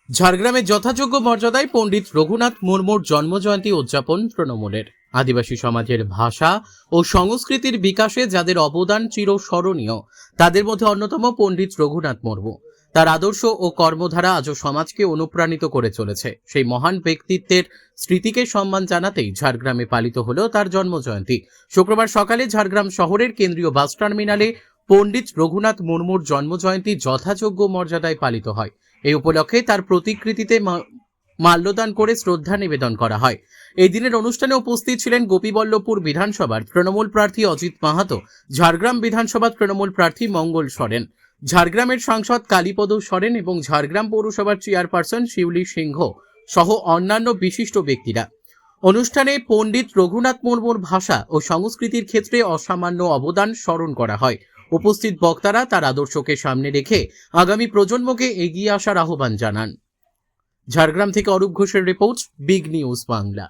ঝাড়গ্রামে যথাযোগ্য মর্যাদায় পণ্ডিত রঘুনাথ মুর্মুর জন্মজয়ন্তী উদযাপন তৃণমূলের। আদিবাসী সমাজের ভাষা ও সংস্কৃতির বিকাশে যাদের অবদান চিরস্মরণীয়, তাদের মধ্যে অন্যতম পণ্ডিত রঘুনাথ মুর্মু। তার আদর্শ ও কর্মধারা আজও সমাজকে অনুপ্রাণিত করে চলেছে। সেই মহান ব্যক্তিত্বের স্মৃতিকে সম্মান জানাতেই ঝাড়গ্রামে পালিত হলো তার জন্মজয়ন্তী। শুক্রবার সকালে ঝাড়গ্রাম শহরের কেন্দ্রীয় বাস টার্মিনালে পণ্ডিত রঘুনাথ মুর্মুর জন্মজয়ন্তী যথাযোগ্য মর্যাদায় পালিত হয়। এই উপলক্ষে তার প্রতিকৃতিতে মাল্যদান করে শ্রদ্ধা নিবেদন করা হয়। এই দিনের অনুষ্ঠানে উপস্থিত ছিলেন গোপীবল্লভপুর বিধানসভার তৃণমূল প্রার্থী অজিত মাহাতো, ঝাড়গ্রাম বিধানসভার তৃণমূল প্রার্থী মঙ্গল সরেন, ঝাড়গ্রামের সাংসদ কালীপদ সরেন এবং ঝাড়গ্রাম পৌরসভার চেয়ারপারসন শিউলি সিংহ সহ অন্যান্য বিশিষ্ট ব্যক্তিরা। অনুষ্ঠানে পণ্ডিত রঘুনাথ মুর্মুর ভাষা ও সংস্কৃতির ক্ষেত্রে অসামান্য অবদান স্মরণ করা হয়। উপস্থিত বক্তারা তার আদর্শকে সামনে রেখে আগামী প্রজন্মকে এগিয়ে আসার আহ্বান জানান। ঝাড়গ্রাম থেকে অরূপ ঘোষের রিপোর্ট, বিগ নিউজ বাংলা।